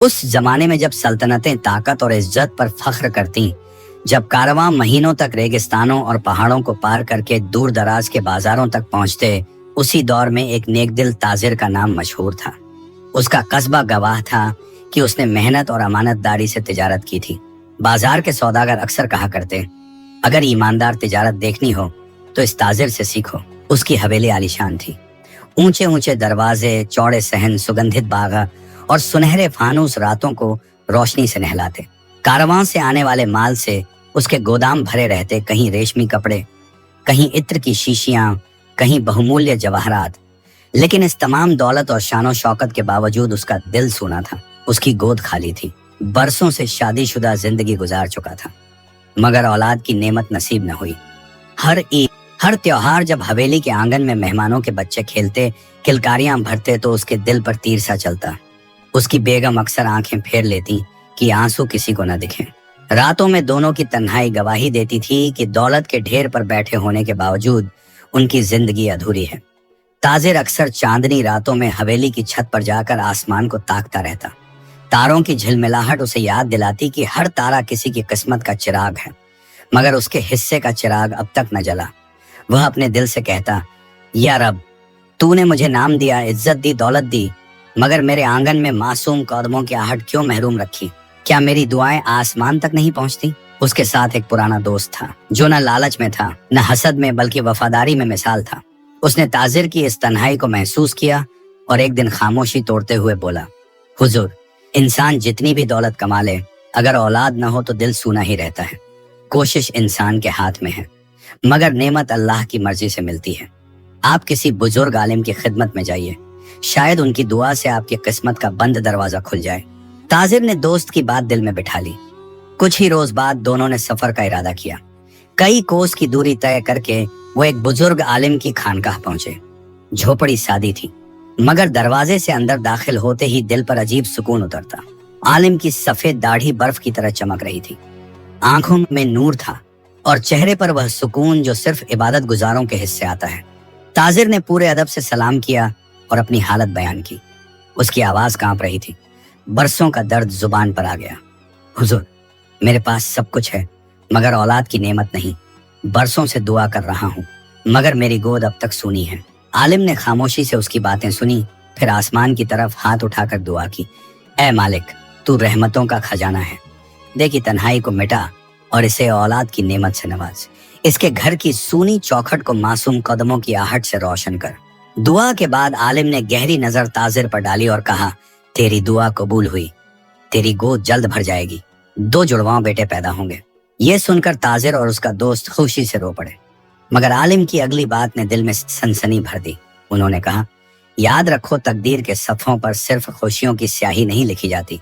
उस जमाने में जब सल्तनतें ताकत और इज्जत पर फख्र करती, जब कारवां महीनों तक रेगिस्तानों और पहाड़ों को पार करके दूर दराज के बाजारों तक पहुंचते, उसी दौर में एक नेकदिल ताजिर का नाम मशहूर था। उसका कस्बा गवाह था कि उसने मेहनत और अमानतदारी से तिजारत की थी। बाजार के सौदागर अक्सर कहा करते, अगर ईमानदार तिजारत देखनी हो तो इस ताजिर से सीखो। उसकी हवेली आलीशान थी। ऊंचे ऊंचे दरवाजे, चौड़े सहन, सुगंधित बागा और सुनहरे फानूस रातों को रोशनी से नहलाते। कारवां से आने वाले माल से उसके गोदाम भरे रहते, कहीं रेशमी कपड़े, कहीं इत्र की शीशियां, कहीं बहुमूल्य जवाहरात। लेकिन इस तमाम दौलत और शानो शौकत के बावजूद उसका दिल सूना था। उसकी गोद खाली थी। बरसों से शादीशुदा जिंदगी गुजार चुका था, मगर औलाद की नेमत नसीब न हुई। हर ईद, हर त्योहार जब हवेली के आंगन में मेहमानों के बच्चे खेलते, किलकारियां भरते, तो उसके दिल पर तीर सा चलता। उसकी बेगम अक्सर आंखें फेर लेती कि आंसू किसी को न दिखें। रातों में दोनों की तन्हाई गवाही देती थी कि दौलत के ढेर पर बैठे होने के बावजूद उनकी जिंदगी अधूरी है। ताजिर अक्सर चांदनी रातों में हवेली की छत पर जाकर आसमान को ताकता रहता। तारों की झिलमिलाहट उसे याद दिलाती कि हर तारा किसी की किस्मत का चिराग है, मगर उसके हिस्से का चिराग अब तक न जला। वह अपने दिल से कहता, या रब, तूने मुझे नाम दिया, इज्जत दी, दौलत दी, मगर मेरे आंगन में मासूम कदमों की आहट क्यों महरूम रखी? क्या मेरी दुआएं आसमान तक नहीं पहुंचती? उसके साथ एक पुराना दोस्त था, जो न लालच में था, न हसद में, बल्कि वफादारी में मिसाल था। उसने ताजिर की इस तन्हाई को महसूस किया और एक दिन खामोशी तोड़ते हुए बोला, हुजूर, इंसान जितनी भी दौलत कमा ले, अगर औलाद न हो तो दिल सूना ही रहता है। कोशिश इंसान के हाथ में है, मगर नेमत अल्लाह की मर्जी से मिलती है। आप किसी बुजुर्ग आलिम की खिदमत में जाइए, शायद उनकी दुआ से आपकी किस्मत का बंद दरवाजा खुल जाए। ताजिर ने दोस्त की बात दिल में बिठा ली। कुछ ही रोज बाद दोनों ने सफर का इरादा किया। कई कोस की दूरी तय करके वो एक बुजुर्ग आलिम की खानकाह पहुंचे। झोपड़ी सादी थी, मगर दरवाजे से अंदर दाखिल होते ही दिल पर अजीब सुकून उतरता। आलिम की सफेद दाढ़ी बर्फ की तरह चमक रही थी, आंखों में नूर था और चेहरे पर वह सुकून जो सिर्फ इबादत गुजारों के हिस्से आता है। ताजिर ने पूरे अदब से सलाम किया और अपनी हालत बयान की। उसकी आवाज कांप रही थी, बरसों का दर्द जुबान पर आ गया। हुजूर, मेरे पास सब कुछ है, मगर औलाद की नेमत नहीं। बरसों से दुआ कर रहा हूँ, मगर मेरी गोद अब तक सूनी है। आलिम ने खामोशी से उसकी बातें सुनी, फिर आसमान की तरफ हाथ उठाकर दुआ की। ऐ मालिक, तू रहमतों का खजाना है, देखी तन्हाई को मिटा और इसे औलाद की नेमत से नवाज। इसके घर की सूनी चौखट को मासूम कदमों की आहट से रोशन कर। दुआ के बाद आलिम ने गहरी नजर ताजिर पर डाली और कहा, तेरी दुआ कबूल हुई, तेरी गोद जल्द भर जाएगी, 2 जुड़वां बेटे पैदा होंगे। ये सुनकर ताजिर और उसका दोस्त खुशी से रो पड़े, मगर आलिम की अगली बात ने दिल में सनसनी भर दी। उन्होंने कहा, याद रखो, तकदीर के सफ़ों पर सिर्फ खुशियों की स्याही नहीं लिखी जाती,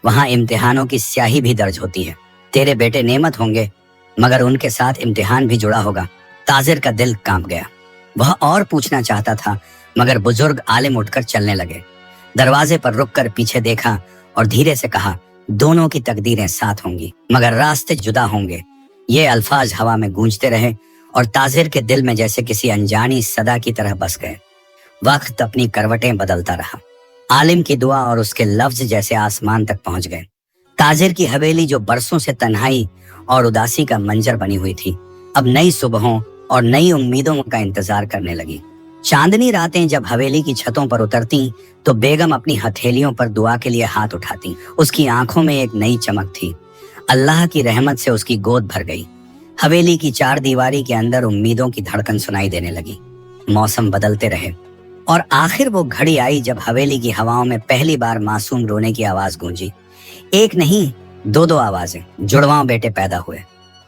वहां इम्तिहानों की स्याही भी दर्ज होती है। तेरे बेटे नेमत होंगे, मगर उनके साथ इम्तिहान भी जुड़ा होगा। ताजिर का दिल कांप गया। वह और पूछना चाहता था, मगर बुजुर्ग आलिम उठकर चलने लगे। दरवाजे पर रुककर पीछे देखा और धीरे से कहा, दोनों की तकदीरें साथ होंगी, मगर रास्ते जुदा होंगे। ये अल्फाज हवा में गूंजते रहे और ताजिर के दिल में जैसे किसी अनजानी सदा की तरह बस गए। वक्त अपनी करवटें बदलता रहा। आलिम की दुआ और उसके लफ्ज जैसे आसमान तक पहुंच गए। ताजिर की हवेली, जो बरसों से तन्हाई और उदासी का मंजर बनी हुई थी, अब नई सुबहों और नई उम्मीदों का इंतजार करने लगी। चांदनी रातें जब हवेली की छतों पर उतरती तो बेगम अपनी हथेलियों पर दुआ के लिए हाथ उठाती। उसकी आंखों में एक नई चमक थी। अल्लाह की रहमत से उसकी गोद भर गई। हवेली की 4 दीवारी के अंदर उम्मीदों की धड़कन सुनाई देने लगी। मौसम बदलते रहे और आखिर वो घड़ी आई जब हवेली की हवाओं में पहली बार मासूम रोने की आवाज गूंजी। एक नहीं, 2 आवाजें। जुड़वां बेटे पैदा हुए।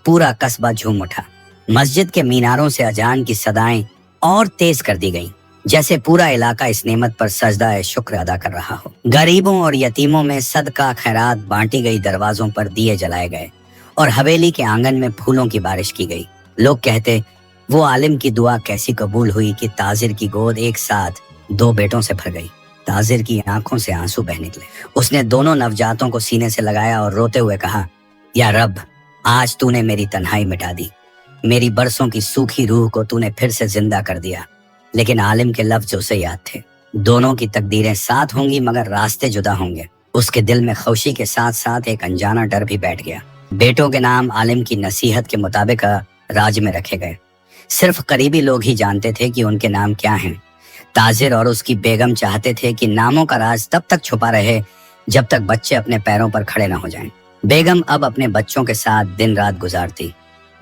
पूरा कस्बा झूम उठा। मस्जिद के मीनारों से अजान की सदाएं और तेज कर दी गईं, जैसे पूरा इलाका इस नेमत पर सजदा शुक्र अदा कर रहा हो। गरीबों और यतीमों में सदका खैरात बांटी गई, दरवाजों पर दिए जलाए गए और हवेली के आंगन में फूलों की बारिश की गई। लोग कहते, वो आलिम की दुआ कैसी कबूल हुई कि ताजिर की गोद एक साथ 2 बेटों से भर गई। ताजिर की आंखों से आंसू बह निकले। उसने दोनों नवजातों को सीने से लगाया और रोते हुए कहा, या रब, आज तूने मेरी तन्हाई मिटा दी। मेरी बरसों की सूखी रूह को तूने फिर से जिंदा कर दिया। लेकिन आलिम के लफ्ज उसे याद थे, दोनों की तकदीरें साथ होंगी, मगर रास्ते जुदा होंगे। उसके दिल में खुशी के साथ साथ एक अनजाना डर भी बैठ गया। बेटों के नाम आलिम की नसीहत के मुताबिक राज में रखे गए। सिर्फ करीबी लोग ही जानते थे कि उनके नाम क्या हैं। ताजिर और उसकी बेगम चाहते थे कि नामों का राज तब तक छुपा रहे जब तक बच्चे अपने पैरों पर खड़े न हो जाएं। बेगम अब अपने बच्चों के साथ दिन रात गुजारती।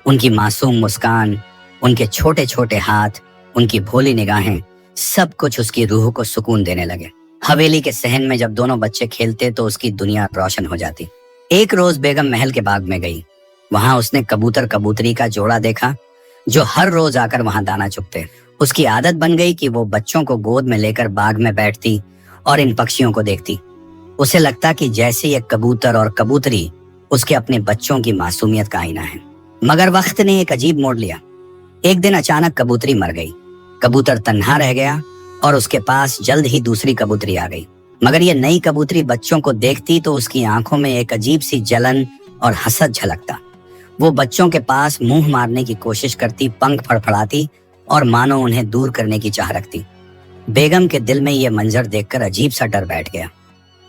उनकी मासूम मुस्कान, उनके छोटे छोटे हाथ, उनकी भोली निगाहें, सब कुछ उसकी रूह को सुकून देने लगे। हवेली के सहन में जब दोनों बच्चे खेलते तो उसकी दुनिया रोशन हो जाती। एक रोज बेगम महल के बाग में गई। वहां उसने कबूतर कबूतरी का जोड़ा देखा जो हर रोज आकर वहां दाना चुगते। उसकी आदत बन गई कि वो बच्चों को गोद में लेकर बाग में बैठती और इन पक्षियों को देखती। उसे लगता कि जैसे ये कबूतर और कबूतरी उसके अपने बच्चों की मासूमियत का आईना है। मगर वक्त ने एक अजीब मोड़ लिया। एक दिन अचानक कबूतरी मर गई। कबूतर तन्हा रह गया और उसके पास जल्द ही दूसरी कबूतरी आ गई। मगर ये नई कबूतरी बच्चों को देखती तो उसकी आंखों में एक अजीब सी जलन और हसद झलकता। वो बच्चों के पास मुंह मारने की कोशिश करती, पंख फड़फड़ाती और मानो उन्हें दूर करने की चाह रखती। बेगम के दिल में ये मंजर देखकर अजीब सा डर बैठ गया।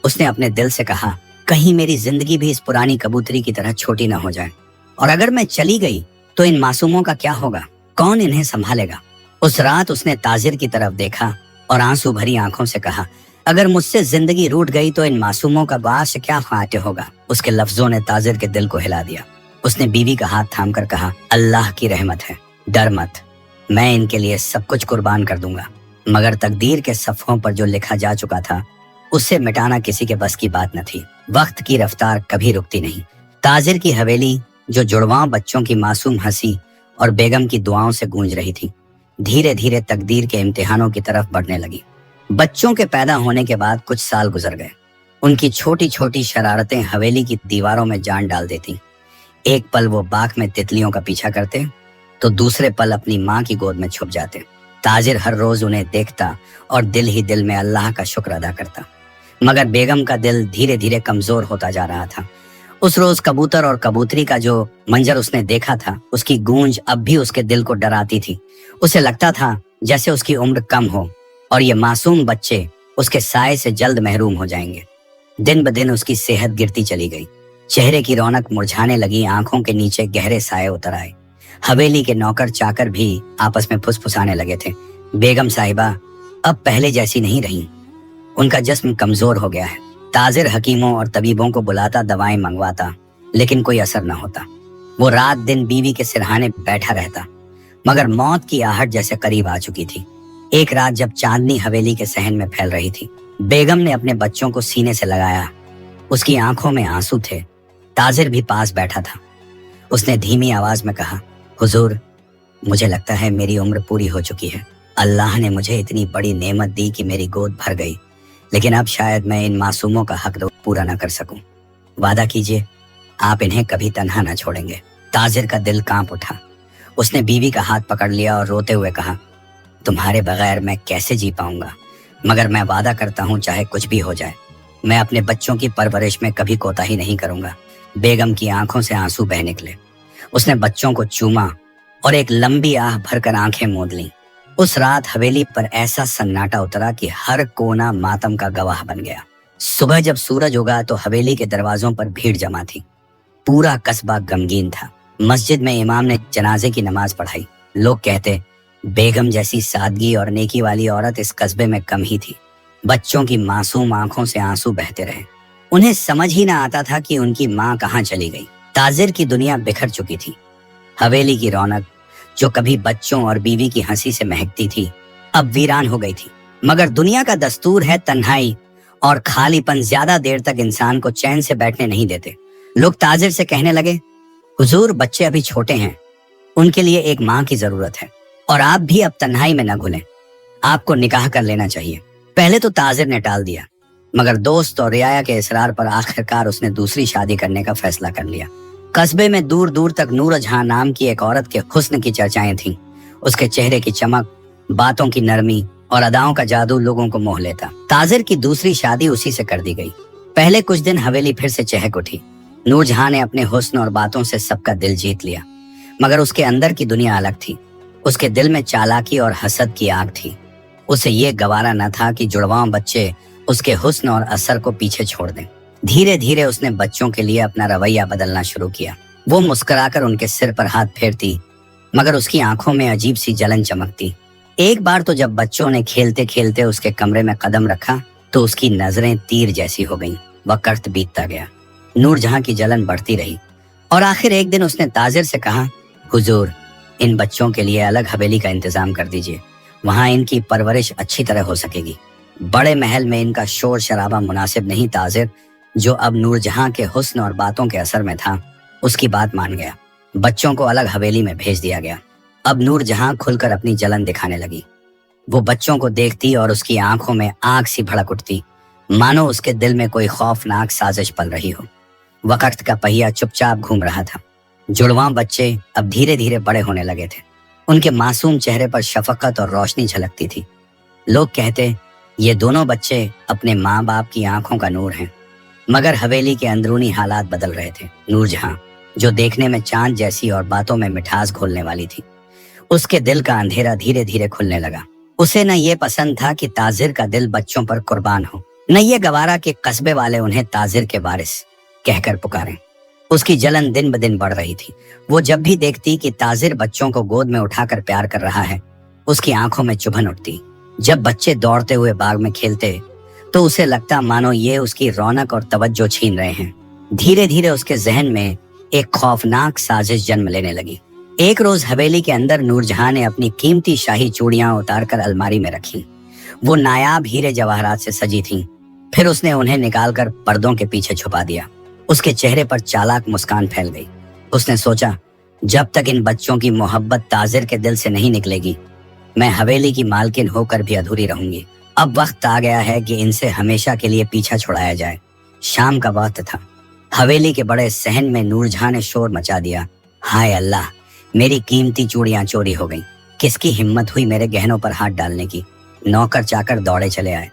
उसने अपने दिल से कहा, कहीं मेरी जिंदगी भी इस पुरानी कबूतरी की तरह छोटी ना हो जाए, और अगर मैं चली गई तो इन मासूमों का क्या होगा? कौन इन्हें संभालेगा? उस रात उसने ताजिर की तरफ देखा और आंसू भरी आंखों से कहा, अगर मुझसे जिंदगी रूठ गई तो इन मासूमों का बास क्या फायदे होगा? उसके लफ्जों ने ताजिर के दिल को हिला दिया। उसने बीवी का हाथ थामकर कहा, अल्लाह की रहमत है, डर मत, मैं इनके लिए सब कुछ कुर्बान कर दूंगा। मगर तकदीर के सफ़ों पर जो लिखा जा चुका था उससे मिटाना किसी के बस की बात न थी। वक्त की रफ्तार कभी रुकती नहीं। ताजिर की हवेली जो जुड़वां बच्चों की मासूम हंसी और बेगम की दुआओं से गूंज रही थी, धीरे धीरे तकदीर के इम्तिहानों की तरफ बढ़ने लगी। बच्चों के पैदा होने के बाद कुछ साल गुजर गए। उनकी छोटी छोटी शरारतें हवेली की दीवारों में जान डाल देती। एक पल वो बाग में तितलियों का पीछा करते तो दूसरे पल अपनी माँ की गोद में छुप जाते। ताजिर हर रोज उन्हें देखता और दिल ही दिल में अल्लाह का शुक्र अदा करता। मगर बेगम का दिल धीरे धीरे कमजोर होता जा रहा था। उस रोज कबूतर और कबूतरी का जो मंजर उसने देखा था, उसकी गूंज अब भी उसके दिल को डराती थी। उसे लगता था जैसे उसकी उम्र कम हो और ये मासूम बच्चे उसके साए से जल्द महरूम हो जाएंगे। दिन ब दिन उसकी सेहत गिरती चली गई। चेहरे की रौनक मुरझाने लगी, आंखों के नीचे गहरे साए उतर आए। हवेली के नौकर चाकर भी आपस में फुसफुसाने लगे थे, बेगम साहिबा अब पहले जैसी नहीं रही, उनका जिस्म कमजोर हो गया है। ताजिर हकीमों और तबीबों को बुलाता, दवाएं मंगवाता, लेकिन कोई असर न होता। वो रात दिन बीवी के सिरहाने बैठा रहता, मगर मौत की आहट जैसे करीब आ चुकी थी। एक रात जब चांदनी हवेली के सहन में फैल रही थी, बेगम ने अपने बच्चों को सीने से लगाया। उसकी आंखों में आंसू थे। ताजिर भी पास बैठा था। उसने धीमी आवाज में कहा, हुजूर, मुझे लगता है मेरी उम्र पूरी हो चुकी है। अल्लाह ने मुझे इतनी बड़ी नेमत दी कि मेरी गोद भर गई, लेकिन अब शायद मैं इन मासूमों का हक पूरा न कर सकूं। वादा कीजिए आप इन्हें कभी तन्हा न छोड़ेंगे। ताजिर का दिल कांप उठा। उसने बीवी का हाथ पकड़ लिया और रोते हुए कहा, तुम्हारे बगैर मैं कैसे जी पाऊंगा, मगर मैं वादा करता हूं चाहे कुछ भी हो जाए, मैं अपने बच्चों की परवरिश में कभी कोताही नहीं करूंगा। बेगम की आंखों से आंसू बह निकले। उसने बच्चों को चूमा और एक लंबी आह भरकर आंखें मूंद लीं। उस रात हवेली पर ऐसा सन्नाटा उतरा कि हर कोना मातम का गवाह बन गया। सुबह जब सूरज उगा तो हवेली के दरवाजों पर भीड़ जमा थी। पूरा कस्बा गमगीन था। मस्जिद में इमाम ने जनाजे की नमाज पढ़ाई। लोग कहते, बेगम जैसी सादगी और नेकी वाली औरत इस कस्बे में कम ही थी। बच्चों की मासूम आंखों से आंसू बहते रहे। उन्हें समझ ही ना आता था कि उनकी माँ कहाँ चली गई। ताजिर की दुनिया बिखर चुकी थी। हवेली की रौनक जो कभी बच्चों और बीवी की हंसी से महकती थी, अब वीरान हो गई थी। मगर दुनिया का दस्तूर है तन्हाई और खालीपन ज्यादा देर तक इंसान को चैन से बैठने नहीं देते। लोग ताजिर से कहने लगे, हुजूर, बच्चे अभी छोटे हैं, उनके लिए एक माँ की जरूरत है, और आप भी अब तन्हाई में न घुलें, आपको निकाह कर लेना चाहिए। पहले तो ताजिर ने टाल दिया, मगर दोस्त और रियाया के इसरार पर आखिरकार उसने दूसरी शादी करने का फैसला कर लिया। कस्बे में दूर दूर तक नूर जहां नाम की एक औरत के हुस्न की चर्चाएं थीं। उसके चेहरे की चमक, बातों की नरमी और अदाओं का जादू लोगों को मोह लेता। ताजिर की दूसरी शादी उसी से कर दी गई। पहले कुछ दिन हवेली फिर से चहक उठी। नूर जहां ने अपने हुस्न और बातों से सबका दिल जीत लिया, मगर उसके अंदर की दुनिया अलग थी। उसके दिल में चालाकी और हसद की आग थी। उसे ये गवारा न था कि जुड़वां बच्चे उसके हुस्न और असर को पीछे छोड़ दें। धीरे धीरे उसने बच्चों के लिए अपना रवैया बदलना शुरू किया। वो मुस्कुराकर उनके सिर पर हाथ फेरती, मगर उसकी आंखों में अजीब सी जलन चमकती। एक बार तो जब बच्चों ने खेलते खेलते उसके कमरे में कदम रखा तो उसकी नजरें तीर जैसी हो गईं। वक्त बीतता गया, नूरजहां की जलन बढ़ती रही और आखिर एक दिन उसने ताजिर से कहा, हुजूर, इन बच्चों के लिए अलग हवेली का इंतजाम कर दीजिए, वहां इनकी परवरिश अच्छी तरह हो सकेगी। बड़े महल में इनका शोर शराबा मुनासिब नहीं। ताजिर, जो अब नूरजहां के हुस्न और बातों के असर में था, उसकी बात मान गया। बच्चों को अलग हवेली में भेज दिया गया। अब नूरजहां खुलकर अपनी जलन दिखाने लगी। वो बच्चों को देखती और उसकी आंखों में आग सी भड़क उठती, मानो उसके दिल में कोई खौफनाक साजिश पल रही हो। वक्त का पहिया चुपचाप घूम रहा था। जुड़वां बच्चे अब धीरे धीरे बड़े होने लगे थे। उनके मासूम चेहरे पर शफकत और रोशनी झलकती थी। लोग कहते, ये दोनों बच्चे अपने माँ बाप की आंखों का नूर हैं। मगर हवेली के अंदरूनी हालात बदल रहे थे। नूरजहां, जो देखने में चांद जैसी और बातों में मिठास घोलने वाली थी, उसके दिल का अंधेरा धीरे धीरे खुलने लगा। उसे न ये पसंद था कि ताजिर का दिल बच्चों पर कुर्बान हो, न ये गवारा कि कस्बे वाले उन्हें ताजिर के वारिस कहकर पुकारें। उसकी जलन दिन ब दिन बढ़ रही थी। वो जब भी देखती कि ताजिर बच्चों को गोद में उठाकर प्यार कर रहा है, उसकी आंखों में चुभन उठती। जब बच्चे दौड़ते हुए बाग में खेलते तो उसे लगता मानो ये उसकी रौनक और तवज्जो छीन रहे हैं। धीरे धीरे उसके जहन में एक खौफनाक साजिश जन्म लेने लगी। एक रोज हवेली के अंदर नूरजहां ने अपनी कीमती शाही चूड़ियां उतारकर अलमारी में रखी। वो नायाब हीरे जवाहरात से सजी थीं। फिर उसने उन्हें निकालकर पर्दों के पीछे छुपा दिया। उसके चेहरे पर चालाक मुस्कान फैल गई। उसने सोचा, जब तक इन बच्चों की मोहब्बत ताजिर के दिल से नहीं निकलेगी, मैं हवेली की मालकिन होकर भी अधूरी रहूंगी। अब वक्त आ गया है कि इनसे हमेशा के लिए पीछा छुड़ाया जाए। शाम का वक्त था। हवेली के बड़े सहन में नूरजहां ने शोर मचा दिया, हाय अल्लाह, मेरी कीमती चूड़ियां चोरी हो गईं। किसकी हिम्मत हुई मेरे गहनों पर हाथ डालने की। नौकर चाकर दौड़े चले आए।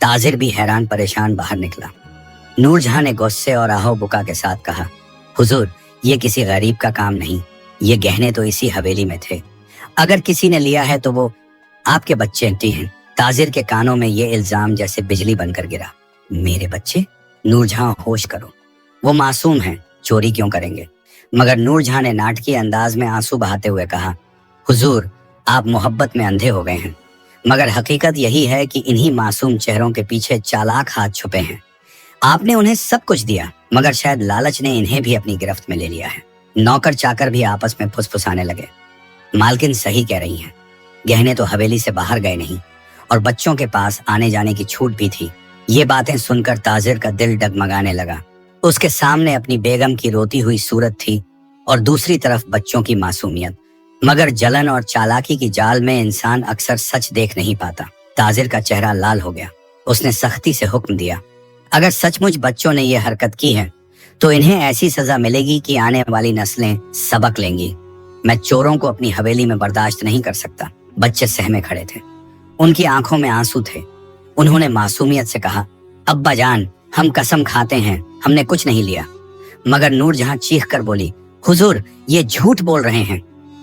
ताजिर भी हैरान परेशान बाहर निकला। नूरजहां ने गुस्से और आहो बुका के साथ कहा, हुजूर, ये किसी गरीब का काम नहीं, ये गहने तो इसी हवेली में थे। अगर किसी ने लिया है तो वो आपके बच्चे हैं। ताजिर के कानों में ये इल्जाम जैसे बिजली बनकर गिरा। मेरे बच्चे? नूरजहां, होश करो, वो मासूम हैं, चोरी क्यों करेंगे? मगर नूरजहां ने नाटकीय अंदाज में आंसू बहाते हुए कहा, हुजूर, आप मोहब्बत में अंधे हो गए हैं, मगर हकीकत यही है कि इन्हीं मासूम चेहरों के पीछे चालाक हाथ छुपे हैं। आपने उन्हें सब कुछ दिया, मगर शायद लालच ने इन्हें भी अपनी गिरफ्त में ले लिया है। नौकर चाकर भी आपस में फुसफुसाने लगे। मालकिन सही कह रही हैं, गहने तो हवेली से बाहर गए नहीं और बच्चों के पास आने जाने की छूट भी थी। ये बातें सुनकर ताजिर का दिल डगमगाने लगा। उसके सामने अपनी बेगम की रोती हुई सूरत थी और दूसरी तरफ बच्चों की मासूमियत। मगर जलन और चालाकी की जाल में इंसान अक्सर सच देख नहीं पाता। ताजिर का चेहरा लाल हो गया। उसने सख्ती से हुक्म दिया, अगर सचमुच बच्चों ने ये हरकत की है तो इन्हें ऐसी सजा मिलेगी कि आने वाली नस्लें सबक लेंगी। मैं चोरों को अपनी हवेली में बर्दाश्त नहीं कर सकता। बच्चे सहमे खड़े थे। उनकी आंखों में आंसू थे। उन्होंने मासूमियत से कहा, अब्बा जान, हम कसम खाते हैं, हमने कुछ नहीं लिया। मगर नूरजहां चीख कर बोली, हुजूर, ये झूठ बोल रहे हैं।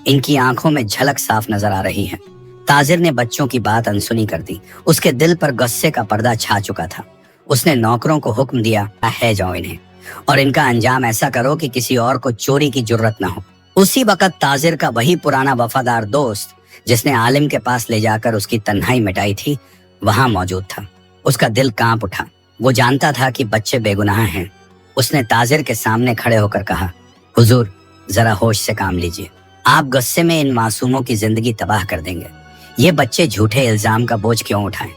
इनकी आंखों में झलक साफ नजर आ रही है। ताजिर ने बच्चों की बात अनसुनी कर दी। उसके दिल पर गुस्से का पर्दा छा चुका था। उसने नौकरों को हुक्म दिया, है जाओ इन्हें और इनका अंजाम ऐसा करो कि किसी और को चोरी की जुर्रत न हो। उसी वक्त ताजिर का वही पुराना वफादार दोस्त जिसने आलिम के पास ले जाकर उसकी तन्हाई मिटाई थी, वहां मौजूद था। उसका दिल कांप उठा। वो जानता था कि बच्चे बेगुनाह हैं। उसने ताजिर के सामने खड़े होकर कहा, हुजूर, जरा होश से काम लीजिए। आप गुस्से में इन मासूमों की जिंदगी तबाह कर देंगे। ये बच्चे झूठे इल्जाम का बोझ क्यों उठाएं?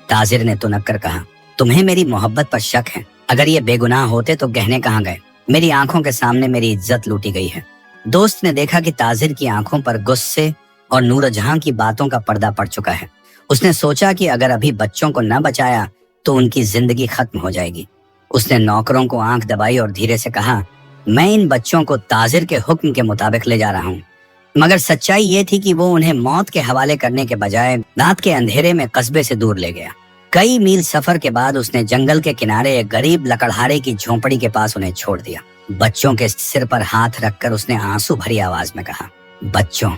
ताजिर ने तुनक कर कहा, तुम्हें मेरी मोहब्बत पर शक है। अगर ये बेगुनाह होते तो गहने कहाँ गए? मेरी आंखों के सामने मेरी इज्जत लूटी गई है। दोस्त ने देखा कि ताजिर की आंखों पर गुस्से और नूरजहां की बातों का पर्दा पड़ चुका है। उसने सोचा कि अगर अभी बच्चों को न बचाया तो उनकी जिंदगी खत्म हो जाएगी। उसने नौकरों को आंख दबाई और धीरे से कहा, मैं इन बच्चों को ताजिर के हुक्म के मुताबिक ले जा रहा हूँ। मगर सच्चाई ये थी कि वो उन्हें मौत के हवाले करने के बजाय रात के अंधेरे में कस्बे से दूर ले गया। कई मील सफर के बाद उसने जंगल के किनारे एक गरीब लकड़हारे की झोंपड़ी के पास उन्हें छोड़ दिया। बच्चों के सिर पर हाथ रखकर उसने आंसू भरी आवाज में कहा, बच्चों,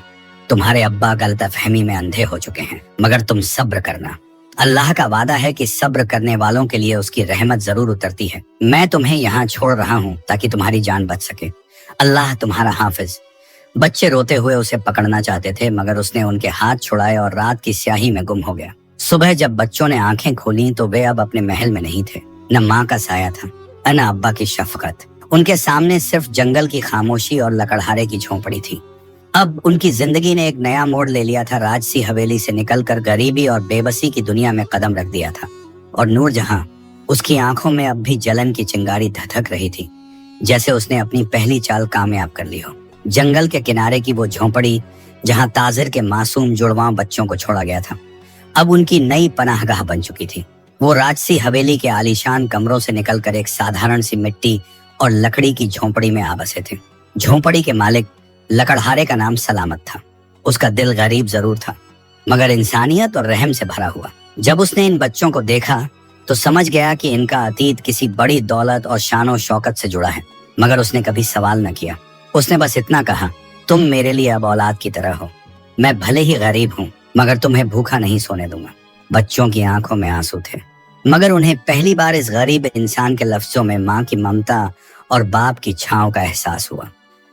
तुम्हारे अब्बा गलतफहमी में अंधे हो चुके हैं, मगर तुम सब्र करना, अल्लाह का वादा है कि सब्र करने वालों के लिए उसकी रहमत जरूर उतरती है। मैं तुम्हें यहाँ छोड़ रहा हूँ ताकि तुम्हारी जान बच सके। अल्लाह तुम्हारा हाफिज। बच्चे रोते हुए उसे पकड़ना चाहते थे, मगर उसने उनके हाथ छुड़ाए और रात की स्याही में गुम हो गया। सुबह जब बच्चों ने आंखें खोली तो वे अब अपने महल में नहीं थे। न माँ का साया था, न अब्बा की शफकत। उनके सामने सिर्फ जंगल की खामोशी और लकड़हारे की झोंपड़ी थी। अब उनकी जिंदगी ने एक नया मोड़ ले लिया था। राजसी हवेली से निकलकर गरीबी और बेबसी की दुनिया में कदम रख दिया था। और नूरजहां, उसकी आंखों में अब भी जलन की चिंगारी धधक रही थी, जैसे उसने अपनी पहली चाल कामयाब कर ली हो। जंगल के किनारे की वो झोंपड़ी जहां ताजिर के मासूम जुड़वां बच्चों को छोड़ा गया था, अब उनकी नई पनाहगाह बन चुकी थी। वो राजसी हवेली के आलीशान कमरों से निकलकर एक साधारण सी मिट्टी और लकड़ी की झोंपड़ी में आ बसे थे। झोंपड़ी के मालिक लकड़हारे का नाम सलामत था। उसका दिल गरीब जरूर था, मगर इंसानियत और रहम से भरा हुआ। जब उसने इन बच्चों को देखा तो समझ गया कि इनका अतीत किसी बड़ी दौलत और शान शौकत से जुड़ा है, मगर उसने कभी सवाल न किया। उसने बस इतना कहा, तुम मेरे लिए अब औलाद की तरह हो। मैं भले ही गरीब हूँ, मगर तुम्हें भूखा नहीं सोने दूंगा। बच्चों की आंखों में आंसू थे, मगर उन्हें पहली बार इस गरीब इंसान के लफ्जों में माँ की ममता और बाप की छांव का एहसास हुआ।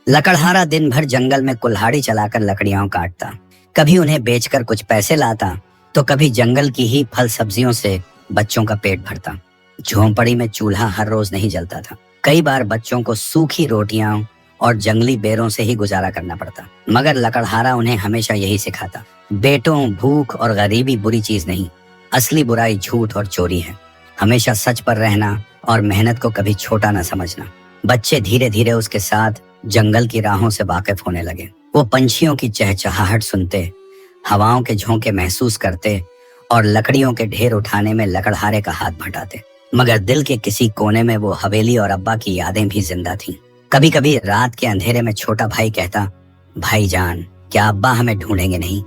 लकड़हारा दिन भर जंगल में कुल्हाड़ी चलाकर लकड़ियां काटता, कभी उन्हें बेचकर कुछ पैसे लाता, तो कभी जंगल की ही फल सब्जियों से बच्चों का पेट भरता। झोंपड़ी में चूल्हा हर रोज नहीं जलता था। कई बार बच्चों को सूखी रोटियां और जंगली बेरों से ही गुजारा करना पड़ता, मगर लकड़हारा उन्हें हमेशा यही सिखाता, बेटों, भूख और गरीबी बुरी चीज नहीं, असली बुराई झूठ और चोरी है। हमेशा सच पर रहना और मेहनत को कभी छोटा न समझना। बच्चे धीरे धीरे उसके साथ जंगल की राहों से वाकिफ होने लगे। वो पंछियों की चहचहाहट सुनते, हवाओं के झोंके महसूस करते और लकड़ियों के ढेर उठाने में लकड़हारे का हाथ बटाते। मगर दिल के किसी कोने में वो हवेली और अब्बा की यादें भी जिंदा थीं। कभी कभी रात के अंधेरे में छोटा भाई कहता, भाईजान, क्या अब्बा हमें ढूंढेंगे नहीं?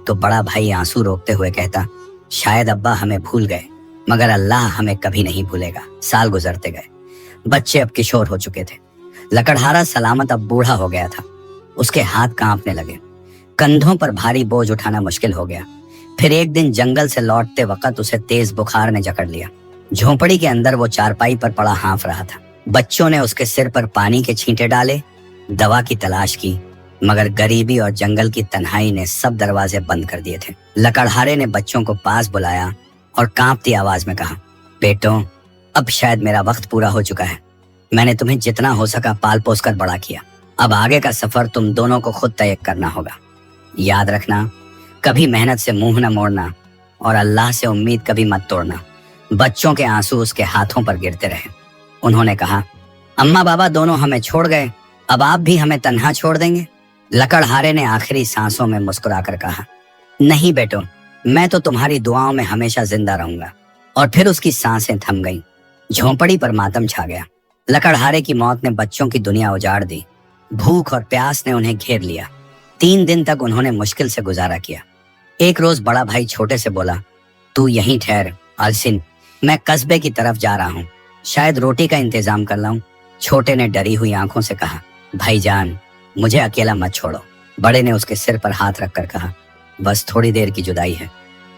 तो बड़ा भाई आंसू रोकते हुए कहता, शायद अब्बा हमें भूल गए, मगर अल्लाह हमें कभी नहीं भूलेगा। साल गुजरते गए। बच्चे अब किशोर हो चुके थे। लकड़हारा सलामत अब बूढ़ा हो गया था। उसके हाथ कांपने लगे, कंधों पर भारी बोझ उठाना मुश्किल हो गया। फिर एक दिन जंगल से लौटते वक्त उसे तेज बुखार ने जकड़ लिया। झोंपड़ी के अंदर वो चारपाई पर पड़ा हाँफ रहा था। बच्चों ने उसके सिर पर पानी के छींटे डाले, दवा की तलाश की, मगर गरीबी और जंगल की तन्हाई ने सब दरवाजे बंद कर दिए थे। लकड़हारे ने बच्चों को पास बुलाया और कांपती आवाज में कहा, बेटों, अब शायद मेरा वक्त पूरा हो चुका है। मैंने तुम्हें जितना हो सका पाल पोस कर बड़ा किया। अब आगे का सफर तुम दोनों को खुद तय करना होगा। याद रखना, कभी मेहनत से मुंह न मोड़ना और अल्लाह से उम्मीद कभी मत तोड़ना। बच्चों के आंसू उसके हाथों पर गिरते रहे। उन्होंने कहा, अम्मा बाबा दोनों हमें छोड़ गए, अब आप भी हमें तन्हा छोड़ देंगे? लकड़हारे ने आखिरी सांसों में मुस्कुराकर कहा, नहीं बेटो, मैं तो तुम्हारी दुआओं में हमेशा जिंदा रहूंगा। और फिर उसकी सांसें थम गईं। झोंपड़ी पर मातम छा गया। लकड़हारे की मौत ने बच्चों की दुनिया उजाड़ दी। भूख और प्यास ने उन्हें घेर लिया। 3 दिन तक उन्होंने मुश्किल से गुजारा किया। एक रोज बड़ा भाई छोटे से बोला, तू यहीं ठहर अलसिन, मैं कस्बे की तरफ जा रहा हूँ, शायद रोटी का इंतजाम कर लाऊं। छोटे ने डरी हुई आंखों से कहा, भाईजान, मुझे अकेला मत छोड़ो। बड़े ने उसके सिर पर हाथ रखकर कहा, बस थोड़ी देर की जुदाई है,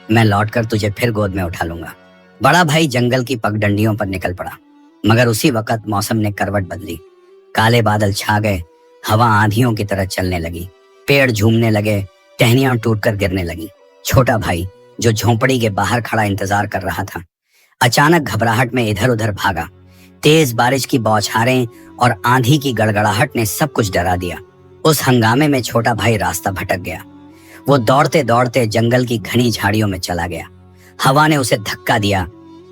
मैं लौटकर तुझे फिर गोद में उठा लूंगा। बड़ा भाई जंगल की पगडंडियों पर निकल पड़ा, मगर उसी वक्त मौसम ने करवट बदली। काले बादल छा गए, हवा आंधियों की तरह चलने लगी, पेड़ झूमने लगे, टहनियां टूटकर गिरने लगी। छोटा भाई, जो झोंपड़ी के बाहर खड़ा इंतजार कर रहा था, अचानक घबराहट में इधर उधर भागा। तेज बारिश की बौछारें और आंधी की गड़गड़ाहट ने सब कुछ डरा दिया। उस हंगामे में छोटा भाई रास्ता भटक गया। वो दौड़ते दौड़ते जंगल की घनी झाड़ियों में चला गया। हवा ने उसे धक्का दिया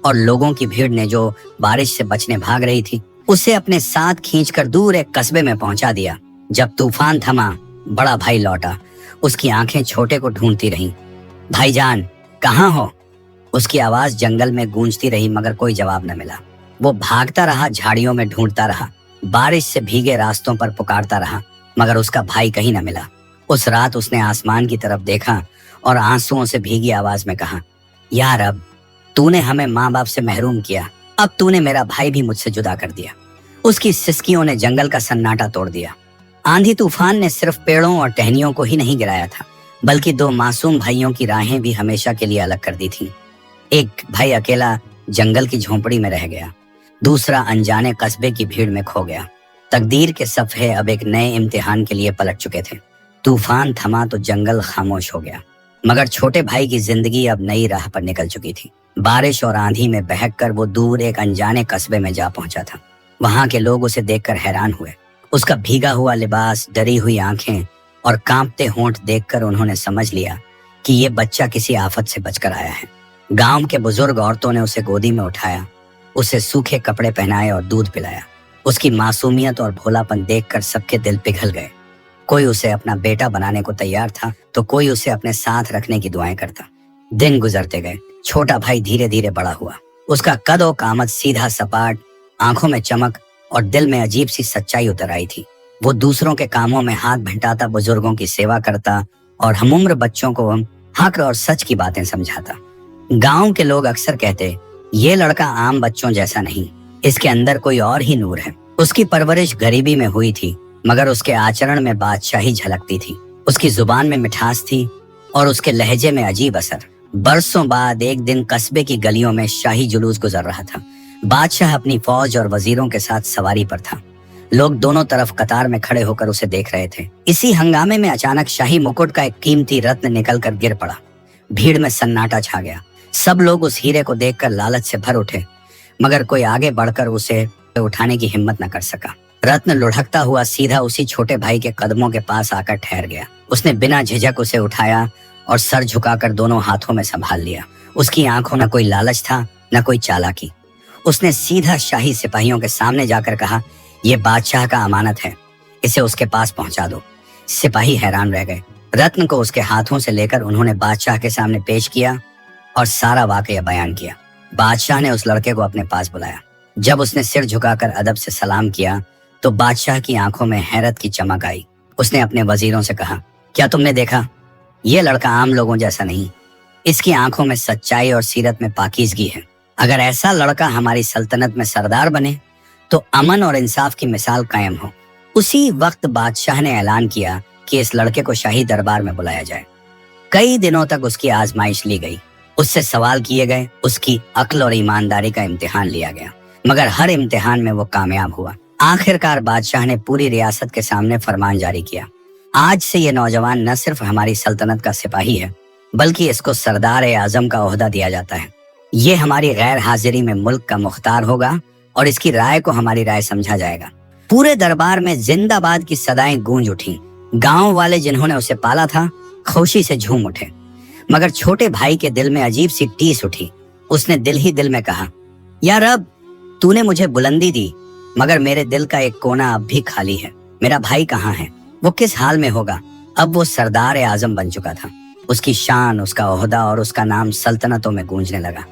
और लोगों की भीड़ ने, जो बारिश से बचने भाग रही थी, उसे अपने साथ खींचकर दूर एक कस्बे में पहुंचा दिया। जब तूफान थमा, बड़ा भाई लौटा। उसकी आंखें छोटे को ढूंढती रहीं। भाईजान, कहाँ हो? उसकी आवाज जंगल में गूंजती रही, मगर कोई जवाब न मिला। वो भागता रहा, झाड़ियों में ढूंढता रहा, बारिश से भीगे रास्तों पर पुकारता रहा, मगर उसका भाई कहीं न मिला। उस रात उसने आसमान की तरफ देखा और आंसुओं से भीगी आवाज में कहा, यार, अब तूने हमें माँ बाप से महरूम किया, अब तूने मेरा भाई भी मुझसे जुदा कर दिया। उसकी सिसकियों ने जंगल का सन्नाटा तोड़ दिया। आंधी तूफान ने सिर्फ पेड़ों और टहनियों को ही नहीं गिराया था, बल्कि 2 मासूम भाइयों की राहें भी हमेशा के लिए अलग कर दी थी। एक भाई अकेला जंगल की झोंपड़ी में रह गया, दूसरा अनजाने कस्बे की भीड़ में खो गया। तकदीर के सफ़े अब एक नए इम्तिहान के लिए पलट चुके थे। तूफान थमा तो जंगल खामोश हो गया, मगर छोटे भाई की जिंदगी अब नई राह पर निकल चुकी थी। बारिश और आंधी में बहकर वो दूर एक अनजाने कस्बे में जा पहुंचा था। वहां के लोग उसे देखकर हैरान हुए। उसका भीगा हुआ लिबास, डरी हुई आंखें और कांपते होंठ देखकर उन्होंने समझ लिया कि ये बच्चा किसी आफत से बचकर आया है। गांव के बुजुर्ग औरतों ने उसे गोदी में उठाया, उसे सूखे कपड़े पहनाए और दूध पिलाया। उसकी मासूमियत और भोलापन देखकर सबके दिल पिघल गए। कोई उसे अपना बेटा बनाने को तैयार था तो कोई उसे अपने साथ रखने की दुआएं करता। दिन गुजरते गए, छोटा भाई धीरे धीरे बड़ा हुआ। उसका कद और कामत सीधा सपाट, आंखों में चमक और दिल में अजीब सी सच्चाई उतर आई थी। वो दूसरों के कामों में हाथ बंटाता, बुजुर्गों की सेवा करता और हमउम्र बच्चों को हक और सच की बातें समझाता। गांव के लोग अक्सर कहते, ये लड़का आम बच्चों जैसा नहीं, इसके अंदर कोई और ही नूर है। उसकी परवरिश गरीबी में हुई थी, मगर उसके आचरण में बादशाही झलकती थी। उसकी जुबान में मिठास थी और उसके लहजे में अजीब असर। बरसों बाद एक दिन कस्बे की गलियों में शाही जुलूस गुजर रहा था। बादशाह अपनी फौज और वजीरों के साथ सवारी पर था। लोग दोनों तरफ कतार में खड़े होकर उसे देख रहे थे। इसी हंगामे में अचानक शाही मुकुट का एक कीमती रत्न निकल कर गिर पड़ा। भीड़ में सन्नाटा छा गया। सब लोग उस हीरे को देखकर लालच से भर उठे, मगर कोई आगे बढ़कर उसे उठाने की हिम्मत न कर सका। रत्न लुढ़कता हुआ सीधा उसी छोटे भाई के कदमों के पास आकर ठहर गया। उसने बिना झिझक उसे उठाया और सर झुकाकर दोनों हाथों में संभाल लिया। उसकी आंखों में कोई लालच था, न कोई चालाकी। उसने सीधा शाही सिपाहियों के सामने जाकर कहा, यह बादशाह का अमानत है, इसे उसके पास पहुंचा दो। सिपाही हैरान रह गए। रत्न को उसके हाथों से लेकर उन्होंने बादशाह के सामने पेश किया और सारा वाकया बयान किया। बादशाह ने उस लड़के को अपने पास बुलाया। जब उसने सिर झुकाकर अदब से सलाम किया तो बादशाह की आंखों में हैरत की चमक आई। उसने अपने वजीरों से कहा, क्या तुमने देखा? यह लड़का आम लोगों जैसा नहीं, इसकी आंखों में सच्चाई और सीरत में पाकीज़गी है। अगर ऐसा लड़का हमारी सल्तनत में सरदार बने तो अमन और इंसाफ की मिसाल कायम हो। उसी वक्त बादशाह ने ऐलान किया कि इस लड़के को शाही दरबार में बुलाया जाए। कई दिनों तक उसकी आजमाइश ली गई, उससे सवाल किए गए, उसकी अक्ल और ईमानदारी का इम्तिहान लिया गया, मगर हर इम्तिहान में वो कामयाब हुआ। आखिरकार बादशाह ने पूरी रियासत के सामने फरमान जारी किया, आज से ये नौजवान न सिर्फ हमारी सल्तनत का सिपाही है, बल्कि इसको सरदार ए आजम का ओहदा दिया जाता है। ये हमारी गैर हाजिरी में मुल्क का मुख्तार होगा और इसकी राय को हमारी राय समझा जाएगा। पूरे दरबार में जिंदाबाद की सदाएं गूंज उठी। गांव वाले जिन्होंने उसे पाला था खुशी से झूम उठे, मगर छोटे भाई के दिल में अजीब सी टीस उठी। उसने दिल ही दिल में कहा, या रब, तूने मुझे बुलंदी दी, मगर मेरे दिल का एक कोना अब भी खाली है। मेरा भाई कहाँ है? वो किस हाल में होगा? अब वो सरदार ए आजम बन चुका था। उसकी शान, उसका ओहदा और उसका नाम सल्तनतों में गूंजने लगा।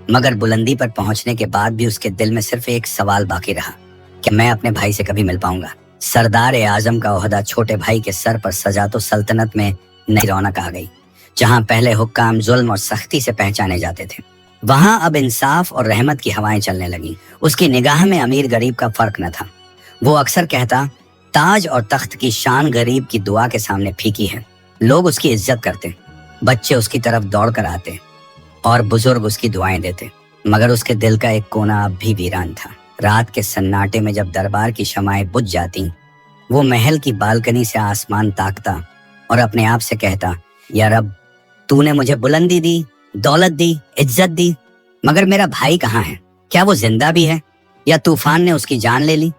मगर बुलंदी पर पहुंचने के बाद भी उसके दिल में सिर्फ एक सवाल बाकी रहा कि मैं अपने भाई से कभी मिल पाऊंगा। सरदार ए आजम का ओहदा छोटे भाई के सर पर सजा तो सल्तनत में नई रौनक आ गई। जहां पहले हुक्काम जुल्म और सख्ती से पहचाने जाते थे, वहां अब इंसाफ और रहमत की हवाएं चलने लगी। उसकी निगाह में अमीर गरीब का फर्क न था। वो अक्सर कहता, ताज और तख्त की शान गरीब की दुआ के सामने फीकी है। लोग उसकी इज्जत करते, बच्चे उसकी तरफ दौड़ कर आते और बुजुर्ग उसकी दुआएं देते, मगर उसके दिल का एक कोना अब भी वीरान था। रात के सन्नाटे में जब दरबार की शमाएं बुझ जाती, वो महल की बालकनी से आसमान ताकता और अपने आप से कहता, या रब, तूने मुझे बुलंदी दी, दौलत दी, इज्जत दी, मगर मेरा भाई कहाँ है? क्या वो जिंदा भी है या तूफान ने उसकी जान ले ली?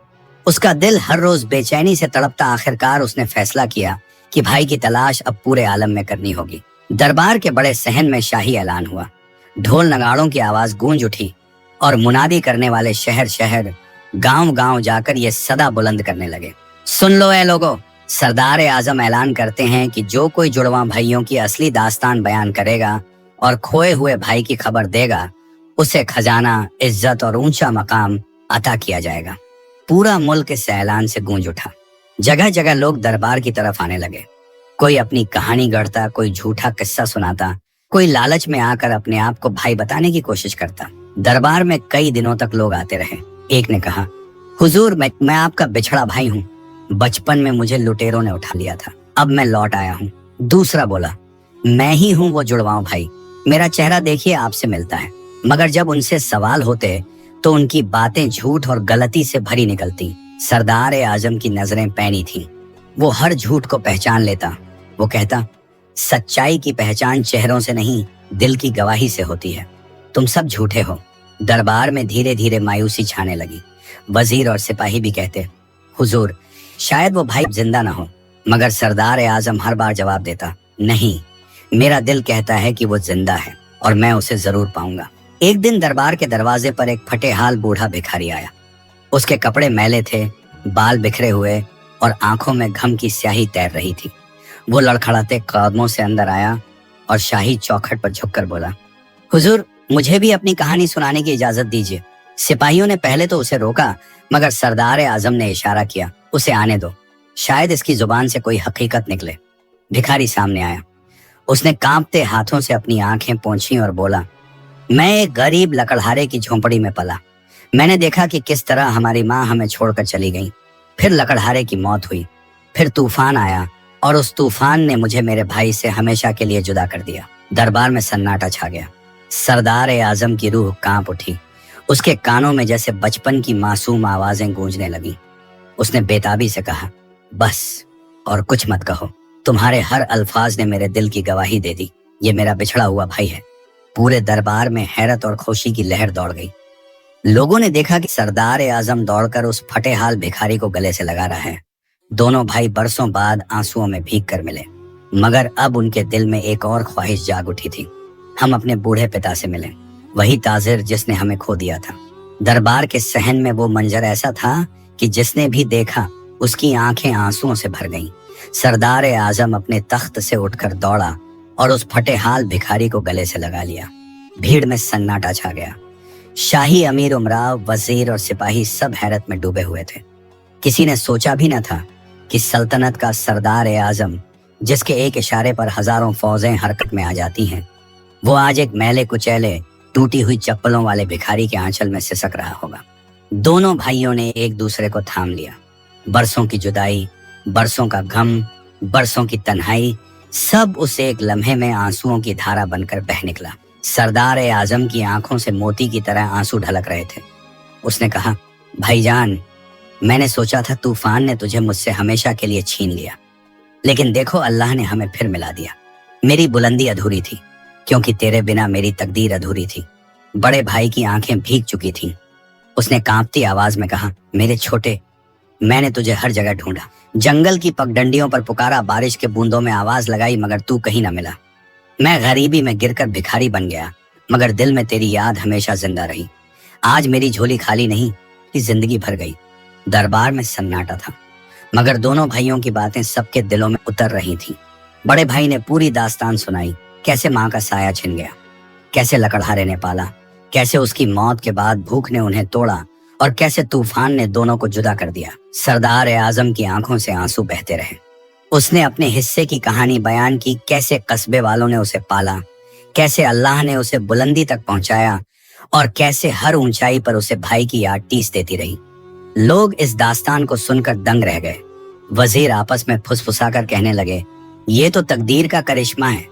उसका दिल हर रोज बेचैनी से तड़पता। आखिरकार उसने फैसला किया कि भाई की तलाश अब पूरे आलम में करनी होगी। दरबार के बड़े सहन में शाही ऐलान हुआ। ढोल नगाड़ों की आवाज गूंज उठी और मुनादी करने वाले शहर शहर, गांव गांव जाकर ये सदा बुलंद करने लगे, सुन लो ए लोगो, सरदार ए आजम ऐलान करते हैं कि जो कोई जुड़वा भाइयों की असली दास्तान बयान करेगा और खोए हुए भाई की खबर देगा, उसे खजाना, इज्जत और ऊंचा मकाम अता किया जाएगा। पूरा मुल्क इस ऐलान से गूंज उठा। जगह जगह लोग दरबार की तरफ आने लगे। कोई अपनी कहानी गढ़ता, कोई झूठा किस्सा सुनाता, कोई लालच में आकर अपने आप को भाई बताने की कोशिश करता। दरबार में कई दिनों तक लोग आते रहे। एक ने कहा, हुजूर, मैं आपका बिछड़ा भाई हूँ। बचपन में मुझे लुटेरों ने उठा लिया था, अब मैं लौट आया हूँ। दूसरा बोला, मैं ही हूँ वो जुड़वाओं भाई, मेरा चेहरा देखिए आपसे मिलता है, मगर जब उनसे सवाल होते तो उनकी बातें झूठ और गलती से भरी निकलती। सरदार आजम की नजरें पैनी थीं। वो हर झूठ को पहचान लेता। वो कहता, सच्चाई की पहचान चेहरों से नहीं, दिल की गवाही से होती है। तुम सब झूठे हो। दरबार में धीरे धीरे मायूसी छाने लगी। वजीर और सिपाही भी कहते, हुजूर, शायद वो भाई जिंदा ना हो। मगर सरदार आजम हर बार जवाब देता, नहीं, मेरा दिल कहता है कि वो जिंदा है और मैं उसे जरूर पाऊंगा। एक दिन दरबार के दरवाजे पर एक फटेहाल बूढ़ा भिखारी आया। उसके कपड़े मैले थे, बाल बिखरे हुए और आंखों में घम की स्याही तैर रही थी। वो लड़खड़ाते कदमों से अंदर आया और शाही चौखट पर झुककर बोला, हुजूर, मुझे भी अपनी कहानी सुनाने की इजाजत दीजिए। सिपाहियों ने पहले तो उसे रोका, मगर सरदार आजम ने इशारा किया, उसे आने दो, शायद इसकी जुबान से कोई हकीकत निकले। भिखारी सामने आया। उसने कांपते हाथों से अपनी आंखें पोंछी और बोला, मैं एक गरीब लकड़हारे की झोंपड़ी में पला। मैंने देखा कि किस तरह हमारी माँ हमें छोड़कर चली गई। फिर लकड़हारे की मौत हुई। फिर तूफान आया और उस तूफान ने मुझे मेरे भाई से हमेशा के लिए जुदा कर दिया। दरबार में सन्नाटा छा गया। सरदार आजम की रूह कांप उठी। उसके कानों में जैसे बचपन की मासूम आवाजें गूंजने लगी। उसने बेताबी से कहा, बस और कुछ मत कहो। तुम्हारे हर अल्फाज ने मेरे दिल की गवाही दे दी। ये मेरा बिछड़ा हुआ भाई है। पूरे दरबार में हैरत और खुशी की लहर दौड़ गई। लोगों ने देखा कि सरदार आजम दौड़कर उस फटेहाल भिखारी को गले से लगा रहा है। दोनों भाई बरसों बाद आंसुओं में भीग कर मिले, मगर अब उनके दिल में एक और ख्वाहिश जाग उठी थी। हम अपने बूढ़े पिता से मिले, वही ताजिर जिसने हमें खो दिया था। दरबार के सहन में वो मंजर ऐसा था कि जिसने भी देखा उसकी आंखें आंसुओं से भर गईं। सरदार आजम अपने तख्त से उठकर दौड़ा और उस फटेहाल भिखारी को गले से लगा लिया। भीड़ में सन्नाटा छा गया। शाही अमीर उमराव, वजीर और सिपाही सब हैरत में डूबे हुए थे। किसी ने सोचा भी न था कि सल्तनत का सरदार आजम, जिसके एक इशारे पर हजारों फौजें हरकत में आ जाती हैं, वो आज एक मैले कुचैले टूटी हुई चप्पलों वाले भिखारी के आंचल में सिसक रहा होगा। दोनों भाइयों ने एक दूसरे को थाम लिया। बरसों की जुदाई, बरसों का गम, बरसों की तन्हाई, सब उस एक लम्हे में आंसुओं की धारा बनकर बह निकला। सरदार आजम की आंखों से मोती की तरह आंसू ढलक रहे थे। उसने कहा, भाईजान, मैंने सोचा था तूफान ने तुझे मुझसे हमेशा के लिए छीन लिया, लेकिन देखो अल्लाह ने हमें फिर मिला दिया। मेरी बुलंदी अधूरी थी, क्योंकि तेरे बिना मेरी तकदीर अधूरी थी। बड़े भाई की आंखें भीग चुकी थीं। उसने कांपती आवाज में कहा, मेरे छोटे, मैंने तुझे हर जगह ढूंढा, जंगल की पगडंडियों पर पुकारा, बारिश के बूंदों में आवाज लगाई, मगर तू कहीं न मिला। मैं गरीबी में गिरकर भिखारी बन गया, मगर दिल में तेरी याद हमेशा जिंदा रही। आज मेरी झोली खाली नहीं, जिंदगी भर गई। दरबार में सन्नाटा था, मगर दोनों भाइयों की बातें सबके दिलों में उतर रही थीं। बड़े भाई ने पूरी दास्तान सुनाई, कैसे माँ का साया छिन गया, कैसे लकड़हारे ने पाला, कैसे उसकी मौत के बाद भूख ने उन्हें तोड़ा और कैसे तूफान ने दोनों को जुदा कर दिया। सरदार आजम की आंखों से आंसू बहते रहे। उसने अपने हिस्से की कहानी बयान की, कैसे कस्बे वालों ने उसे पाला, कैसे अल्लाह ने उसे बुलंदी तक पहुंचाया और कैसे हर ऊंचाई पर उसे भाई की याद टीस देती रही। लोग इस दास्तान को सुनकर दंग रह गए। वजीर आपस में फुसफुसाकर कहने लगे, ये तो तकदीर का करिश्मा है।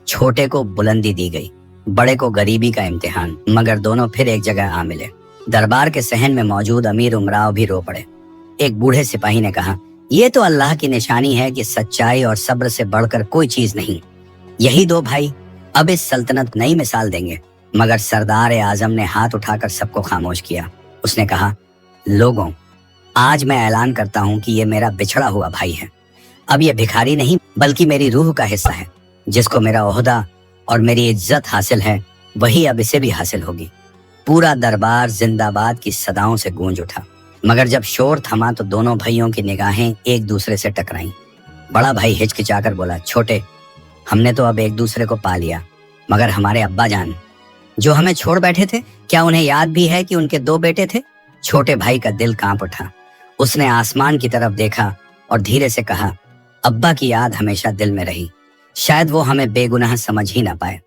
छोटे को बुलंदी दी गई, बड़े को गरीबी का इम्तिहान, मगर दोनों फिर एक जगह आ मिले। दरबार के सहन में मौजूद अमीर उमराव भी रो पड़े। एक बूढ़े सिपाही ने कहा, ये तो अल्लाह की निशानी है कि सच्चाई और सब्र से बढ़कर कोई चीज नहीं। यही दो भाई अब इस सल्तनत नई मिसाल देंगे। मगर सरदार आजम ने हाथ उठाकर सबको खामोश किया। उसने कहा, लोगों, आज मैं ऐलान करता हूँ कि ये मेरा बिछड़ा हुआ भाई है। अब ये भिखारी नहीं, बल्कि मेरी रूह का हिस्सा है। जिसको मेरा ओहदा और मेरी इज्जत हासिल है, वही अब इसे भी हासिल होगी। पूरा दरबार जिंदाबाद की सदाओं से गूंज उठा। मगर जब शोर थमा तो दोनों भाइयों की निगाहें एक दूसरे से टकराईं। बड़ा भाई हिचकिचाकर बोला, छोटे, हमने तो अब एक दूसरे को पा लिया, मगर हमारे अब्बा जान जो हमें छोड़ बैठे थे, क्या उन्हें याद भी है कि उनके 2 बेटे थे? छोटे भाई का दिल कांप उठा। उसने आसमान की तरफ देखा और धीरे से कहा, अब्बा की याद हमेशा दिल में रही। शायद वो हमें बेगुनाह समझ ही ना पाए।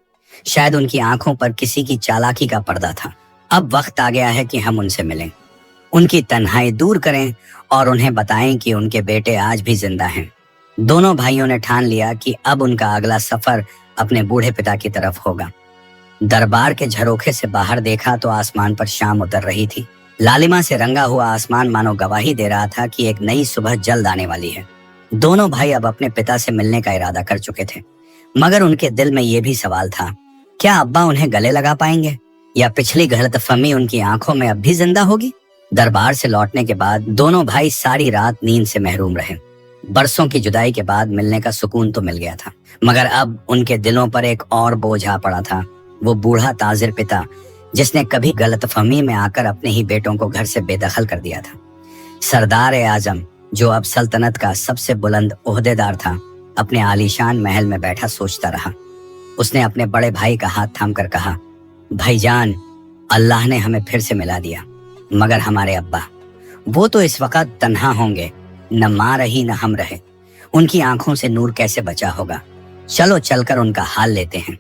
शायद उनकी आंखों पर किसी की चालाकी का पर्दा था। अब वक्त आ गया है कि हम उनसे मिलें, उनकी तन्हाई दूर करें और उन्हें बताएं कि उनके बेटे आज भी जिंदा हैं। दोनों भाइयों ने ठान लिया कि अब उनका अगला सफर अपने बूढ़े पिता की तरफ होगा। दरबार के झरोखे से बाहर देखा तो आसमान पर शाम उतर रही थी। लालिमा से रंगा हुआ आसमान मानो गवाही दे रहा था कि एक नई सुबह जल्द आने वाली है। दोनों भाई अब अपने पिता से मिलने का इरादा कर चुके थे, मगर उनके दिल में यह भी सवाल था, क्या अब्बा उन्हें गले लगा पाएंगे या पिछली गलतफहमी उनकी आंखों में अब भी जिंदा होगी। दरबार से लौटने के बाद दोनों भाई सारी रात नींद से महरूम रहे। बरसों की जुदाई के बाद मिलने का सुकून तो मिल गया था, मगर अब उनके दिलों पर एक और बोझ आ पड़ा था। वो बूढ़ा ताजिर पिता जिसने कभी गलतफहमी में आकर अपने ही बेटों को घर से बेदखल कर दिया था। सरदार ए आजम जो अब सल्तनत का सबसे बुलंद ओहदेदार था, अपने आलीशान महल में बैठा सोचता रहा। उसने अपने बड़े भाई का हाथ थामकर कहा, भाईजान, अल्लाह ने हमें फिर से मिला दिया, मगर हमारे अब्बा, वो तो इस वक्त तन्हा होंगे, न माँ रही न हम रहे। उनकी आंखों से नूर कैसे बचा होगा। चलो चलकर उनका हाल लेते हैं।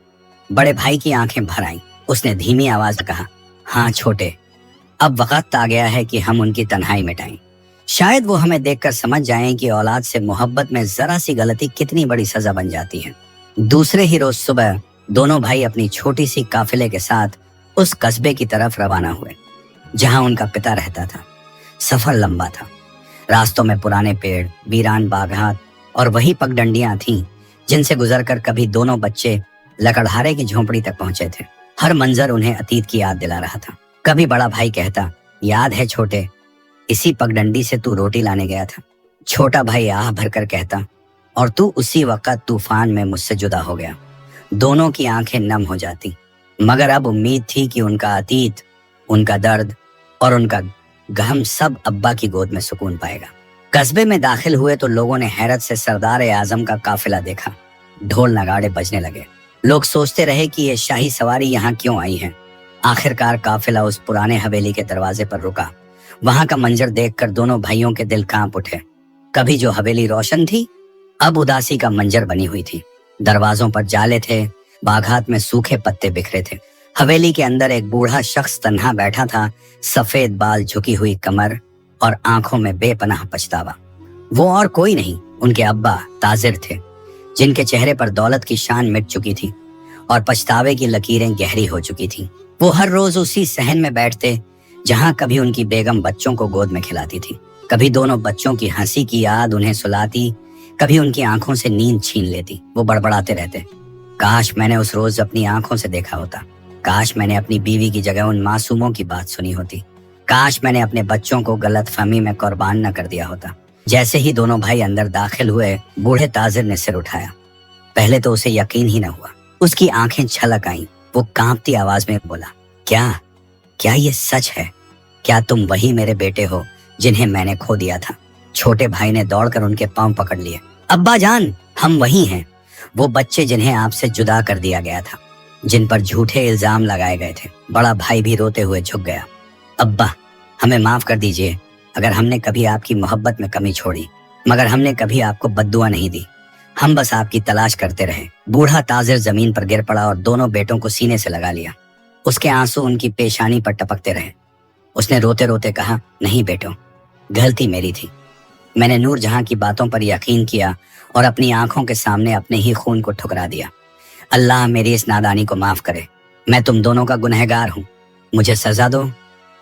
बड़े भाई की आंखें भर आईं। उसने धीमी आवाज में कहा, हाँ छोटे, अब वक्त आ गया है कि हम उनकी तन्हाई मिटाएं। शायद वो हमें देखकर समझ जाएं कि औलाद से मोहब्बत में जरा सी गलती कितनी बड़ी सजा बन जाती है। दूसरे ही रोज सुबह दोनों भाई अपनी छोटी सी काफिले के साथ उस कस्बे की तरफ रवाना हुए जहां उनका पिता रहता था। सफर लंबा था। रास्तों में पुराने पेड़, वीरान बागात और वही पगडंडियां थीं जिनसे गुजरकर कभी दोनों बच्चे लकड़हारे की झोंपड़ी तक पहुंचे थे। हर मंजर उन्हें अतीत की याद दिला रहा था। कभी बड़ा भाई कहता, याद है छोटे, इसी पगडंडी से तू रोटी लाने गया था। छोटा भाई आह भरकर कहता, और तू उसी वक्त तूफान में मुझसे जुदा हो गया। दोनों की आंखें नम हो जाती, मगर अब उम्मीद थी कि उनका अतीत, उनका दर्द और उनका गम सब अब्बा की गोद में सुकून पाएगा। कस्बे में दाखिल हुए तो लोगों ने हैरत से सरदार ए आजम का काफिला देखा। ढोल नगाड़े बजने लगे। लोग सोचते रहे कि ये शाही सवारी यहाँ क्यों आई है। आखिरकार काफिला उस पुराने हवेली के दरवाजे पर रुका। वहां का मंजर देखकर दोनों भाइयों के दिल कांप उठे। कभी जो हवेली रोशन थी, अब उदासी का मंजर बनी हुई थी। दरवाजों पर जाले थे, बागात में सूखे पत्ते बिखरे थे। हवेली के अंदर एक बूढ़ा शख्स तन्हा बैठा था, सफेद बाल, झुकी हुई कमर और आंखों में बेपनाह पछतावा। वो और कोई नहीं, उनके अब्बा ताजिर थे, जिनके चेहरे पर दौलत की शान मिट चुकी थी और पछतावे की लकीरें गहरी हो चुकी थी। वो हर रोज उसी सहन में बैठते जहां कभी उनकी बेगम बच्चों को गोद में खिलाती थी, कभी दोनों बच्चों की हंसी की याद उन्हें सुलाती, कभी उनकी आंखों से नींद छीन लेती। वो बड़बड़ाते रहते, काश मैंने उस रोज अपनी आंखों से देखा होता, काश मैंने अपनी बीवी की जगह उन मासूमों की बात सुनी होती, काश मैंने अपने बच्चों को गलतफहमी में कुर्बान न कर दिया होता। जैसे ही दोनों भाई अंदर दाखिल हुए, बूढ़े ताजिर ने सिर उठाया। पहले तो उसे यकीन ही न हुआ। उसकी आंखें छलक आईं। वो कांपती आवाज में बोला, क्या ये सच है? क्या तुम वही मेरे बेटे हो जिन्हें मैंने खो दिया था? छोटे भाई ने दौड़कर उनके पांव पकड़ लिए। अब्बा जान, हम वही हैं, वो बच्चे जिन्हें आपसे जुदा कर दिया गया था, जिन पर झूठे इल्जाम लगाए गए थे। बड़ा भाई भी रोते हुए झुक गया। अब्बा, हमें माफ कर दीजिए अगर हमने कभी आपकी मोहब्बत में कमी छोड़ी, मगर हमने कभी आपको बद्दुआ नहीं दी। हम बस आपकी तलाश करते रहे। बूढ़ा ताजिर जमीन पर गिर पड़ा और दोनों बेटों को सीने से लगा लिया। उसके आंसू उनकी पेशानी पर टपकते रहे। उसने रोते रोते कहा, नहीं बेटो, गलती मेरी थी। मैंने नूर जहां की बातों पर यकीन किया और अपनी आंखों के सामने अपने ही खून को ठुकरा दिया। अल्लाह मेरी इस नादानी को माफ करे। मैं तुम दोनों का गुनहगार हूँ। मुझे सजा दो,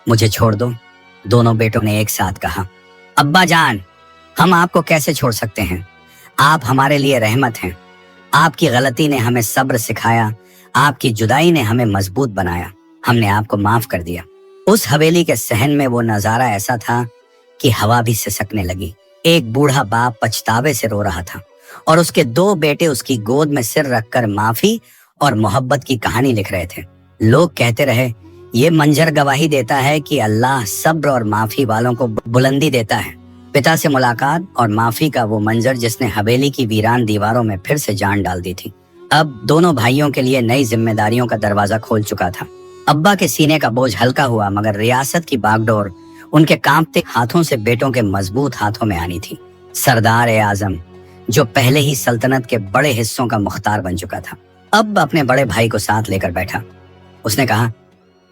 मुझे छोड़ दो। दोनों बेटों ने एक साथ कहा, अब्बा जान, हम आपको कैसे छोड़ सकते हैं? आप हमारे लिए रहमत हैं। आपकी गलती ने हमें सब्र सिखाया, आपकी जुदाई ने हमें मजबूत बनाया। हमने आपको माफ कर दिया। उस हवेली के सहन में वो नजारा ऐसा था कि हवा भी सिसकने लगी। एक बूढ़ा बाप पछतावे से रो रहा था और उसके दो बेटे उसकी गोद में सिर रखकर माफी और मोहब्बत की कहानी लिख रहे थे। लोग कहते रहे, ये मंजर गवाही देता है कि अल्लाह सब्र और माफी वालों को बुलंदी देता है। पिता से मुलाकात और माफी का वो मंजर जिसने हवेली की वीरान दीवारों में फिर से जान डाल दी थी, अब दोनों भाइयों के लिए नई जिम्मेदारियों का दरवाजा खोल चुका था। अब्बा के सीने का बोझ हल्का हुआ, मगर रियासत की बागडोर उनके कांपते हाथों से बेटों के मजबूत हाथों में आनी थी। सरदार ए आजम, जो पहले ही सल्तनत के बड़े हिस्सों का मुख्तार बन चुका था, अब अपने बड़े भाई को साथ लेकर बैठा। उसने कहा,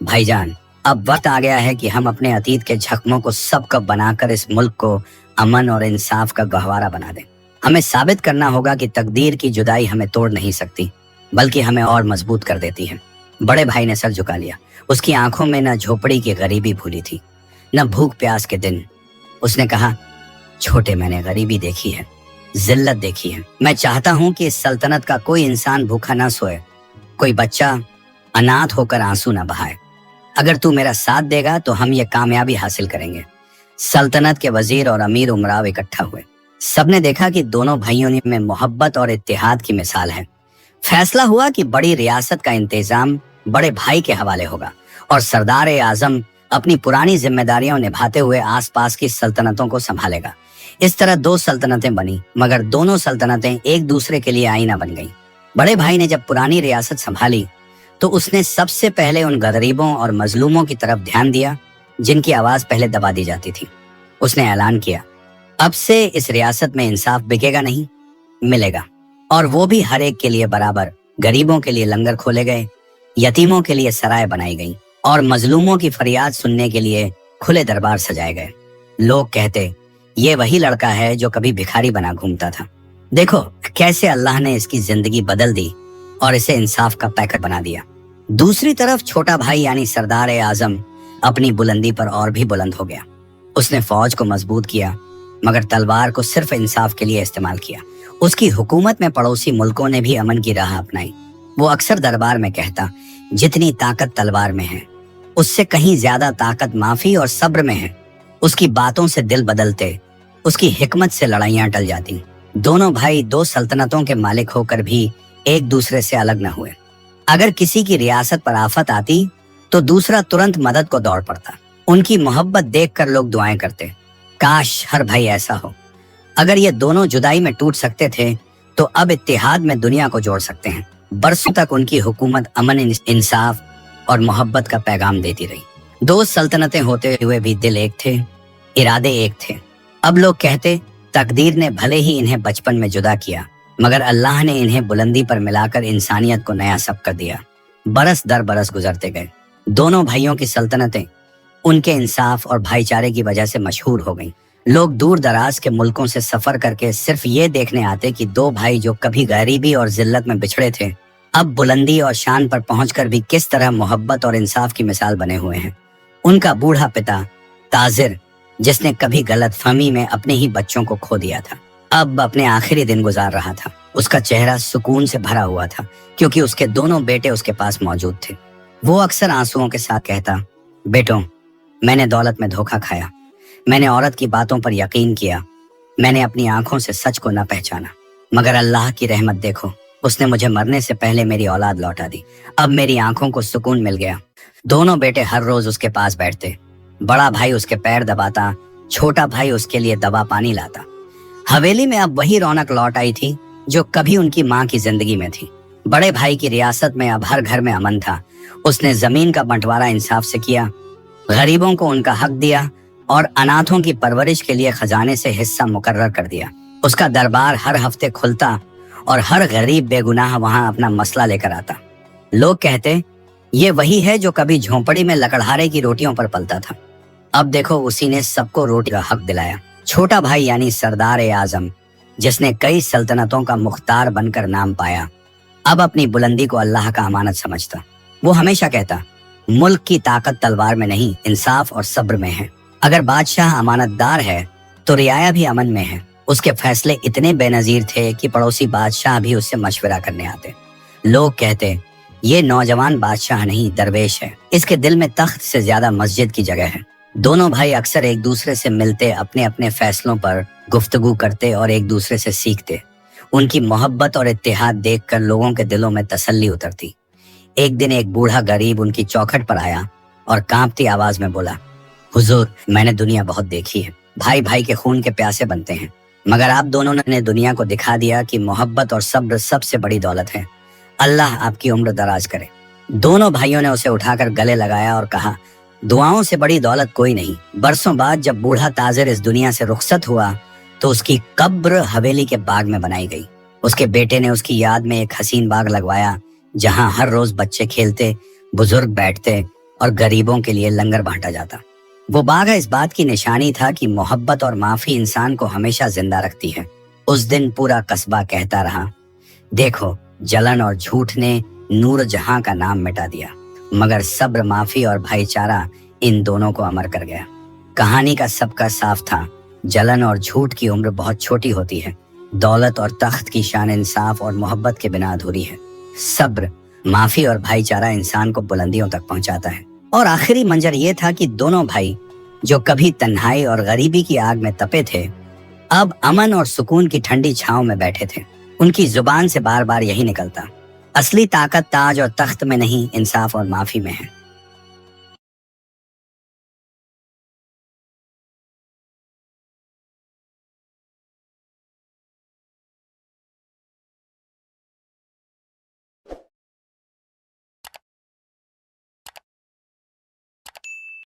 भाईजान, अब वक्त आ गया है कि हम अपने अतीत के जख्मों को सबकब बनाकर इस मुल्क को अमन और इंसाफ का गहवारा बना दें। हमें साबित करना होगा कि तकदीर की जुदाई हमें तोड़ नहीं सकती, बल्कि हमें और मजबूत कर देती है। बड़े भाई ने सर झुका लिया। उसकी आंखों में न झोपड़ी की गरीबी भूली थी, न भूख प्यास के दिन। उसने कहा, छोटे, मैंने गरीबी देखी है, जिल्लत देखी है। मैं चाहता हूं कि इस सल्तनत का कोई इंसान भूखा ना सोए, कोई बच्चा अनाथ होकर आंसू ना बहाए। अगर तू मेरा साथ देगा तो हम ये कामयाबी हासिल करेंगे। सल्तनत के वजीर और अमीर उमराव इकट्ठा हुए। सबने देखा कि दोनों भाइयों में मोहब्बत और इत्तेहाद की मिसाल है। फैसला हुआ कि बड़ी रियासत का इंतजाम बड़े भाई के हवाले होगा और सरदार आजम अपनी पुरानी जिम्मेदारियां निभाते हुए आसपास की सल्तनतों को संभालेगा। इस तरह दो सल्तनतें बनी, मगर दोनों सल्तनतें एक दूसरे के लिए आईना बन गईं। बड़े भाई ने जब पुरानी रियासत संभाली तो उसने सबसे पहले उन गरीबों और मजलूमों की तरफ ध्यान दिया जिनकी आवाज पहले दबा दी जाती थी। उसने ऐलान किया, अब से इस रियासत में इंसाफ बिकेगा नहीं, मिलेगा, और वो भी हर एक के लिए बराबर। गरीबों के लिए लंगर खोले गए, यतीमों के लिए सराय बनाई गई और मजलूमों की फरियाद सुनने के लिए खुले दरबार सजाए गए। लोग कहते, ये वही लड़का है जो कभी भिखारी बना घूमता था। देखो कैसे अल्लाह ने इसकी जिंदगी बदल दी और इसे इंसाफ का पैकेट बना दिया। दूसरी तरफ छोटा भाई यानी सरदार आजम अपनी बुलंदी पर और भी बुलंद हो गया। उसने फौज को मजबूत किया, मगर तलवार को सिर्फ इंसाफ के लिए इस्तेमाल किया। उसकी हुकूमत में पड़ोसी मुल्कों ने भी अमन की राह अपनाई। वो अक्सर दरबार में कहता, जितनी ताकत तलवार में है उससे कहीं ज्यादा ताकत माफी और सब्र में है। उसकी बातों से दिल बदलते, उसकी हिकमत से लड़ाइयां टल जाती। दोनों भाई दो सल्तनतों के मालिक होकर भी एक दूसरे से अलग न हुए। अगर किसी की रियासत पर आफत आती तो दूसरा तुरंत मदद को दौड़ पड़ता। उनकी मोहब्बत देखकर लोग दुआएं करते, काश हर भाई ऐसा हो। अगर ये दोनों जुदाई में टूट सकते थे तो अब इत्तेहाद में दुनिया को जोड़ सकते हैं। बरसों तक उनकी हुकूमत अमन, इंसाफ और मोहब्बत का पैगाम देती रही। दो सल्तनतें होते हुए भी दिल एक थे, इरादे एक थे। अब लोग कहते, तकदीर ने भले ही इन्हें बचपन में जुदा किया, मगर अल्लाह ने इन्हें बुलंदी पर मिलाकर इंसानियत को नया सब कर दिया। बरस दर बरस गुजरते गए। दोनों भाइयों की सल्तनतें उनके इंसाफ और भाईचारे की वजह से मशहूर हो गईं। लोग दूर दराज के मुल्कों से सफर करके सिर्फ ये देखने आते कि दो भाई जो कभी गरीबी और जिल्लत में बिछड़े थे, अब बुलंदी और शान पर पहुंचकर भी किस तरह मोहब्बत और इंसाफ की मिसाल बने हुए हैं। उनका बूढ़ा पिता ताजिर, जिसने कभी गलतफहमी में अपने ही बच्चों को खो दिया था, अब अपने आखिरी दिन गुजार रहा था। उसका चेहरा सुकून से भरा हुआ था क्योंकि उसके दोनों बेटे उसके पास मौजूद थे। वो अक्सर आंसुओं के साथ कहता, बेटों, मैंने दौलत में धोखा खाया, मैंने औरत की बातों पर यकीन किया, मैंने अपनी आंखों से सच को न पहचाना, मगर अल्लाह की रहमत देखो, उसने मुझे मरने से पहले मेरी औलाद लौटा दी। अब मेरी आंखों को सुकून मिल गया। दोनों बेटे हर रोज उसके पास बैठते। बड़ा भाई उसके पैर दबाता, छोटा भाई उसके लिए दवा पानी लाता। हवेली में अब वही रौनक लौट आई थी जो कभी उनकी माँ की जिंदगी में थी। बड़े भाई की रियासत में अब हर घर में अमन था। उसने जमीन का बंटवारा इंसाफ से किया, गरीबों को उनका हक दिया और अनाथों की परवरिश के लिए खजाने से हिस्सा मुकर्रर कर दिया। उसका दरबार हर हफ्ते खुलता और हर गरीब बेगुनाह वहां अपना मसला लेकर आता। लोग कहते, ये वही है जो कभी झोंपड़ी में लकड़हारे की रोटियों पर पलता था। अब देखो उसी ने सबको रोटी का हक दिलाया। छोटा भाई यानी सरदार आजम, जिसने कई सल्तनतों का मुख्तार बनकर नाम पाया, अब अपनी बुलंदी को अल्लाह का अमानत समझता। वो हमेशा कहता, मुल्क की ताकत तलवार में नहीं, इंसाफ और सब्र में है। अगर बादशाह अमानतदार है तो रियाया भी अमन में है। उसके फैसले इतने बेनजीर थे कि पड़ोसी बादशाह भी उससे मशवरा करने आते। लोग कहते, ये नौजवान बादशाह नहीं, दरवेश है। इसके दिल में तख्त से ज्यादा मस्जिद की जगह है। दोनों भाई अक्सर एक दूसरे से मिलते, अपने अपने फैसलों पर गुफ्तगू करते और एक दूसरे से सीखते। उनकी मोहब्बत और इत्तेहाद देखकर लोगों के दिलों में तसल्ली उतरती। एक दिन एक बूढ़ा गरीब उनकी चौखट पर आया और कांपती आवाज में बोला, हुजूर, मैंने दुनिया बहुत देखी है, भाई भाई के खून के प्यासे बनते हैं, मगर आप दोनों ने दुनिया को दिखा दिया कि मोहब्बत और सब्र सबसे बड़ी दौलत है। अल्लाह आपकी उम्र दराज करे। दोनों भाइयों ने उसे उठाकर गले लगाया और कहा, दुआओं से बड़ी दौलत कोई नहीं। बरसों बाद जब बूढ़ा ताजिर इस दुनिया से रुखसत हुआ तो उसकी कब्र हवेली के बाग में बनाई गई। उसके बेटे ने उसकी याद में एक हसीन बाग लगवाया जहां हर रोज बच्चे खेलते, बुजुर्ग बैठते और गरीबों के लिए लंगर बांटा जाता। वो बाग इस बात की निशानी था कि मोहब्बत और माफी इंसान को हमेशा जिंदा रखती है। उस दिन पूरा कस्बा कहता रहा, देखो, जलन और झूठ ने नूर जहां का नाम मिटा दिया, मगर सब्र, माफी और भाईचारा इन दोनों को अमर कर गया। कहानी का सबका साफ था, जलन और झूठ की उम्र बहुत छोटी होती है, दौलत और तख्त की शान इंसाफ और मोहब्बत के बिना अधूरी है। सब्र, माफी और भाईचारा इंसान को बुलंदियों तक पहुंचाता है। और आखिरी मंजर ये था कि दोनों भाई जो कभी तन्हाई और गरीबी की आग में तपे थे, अब अमन और सुकून की ठंडी छांव में बैठे थे। उनकी जुबान से बार बार यही निकलता, असली ताकत ताज और तख्त में नहीं, इंसाफ और माफी में है।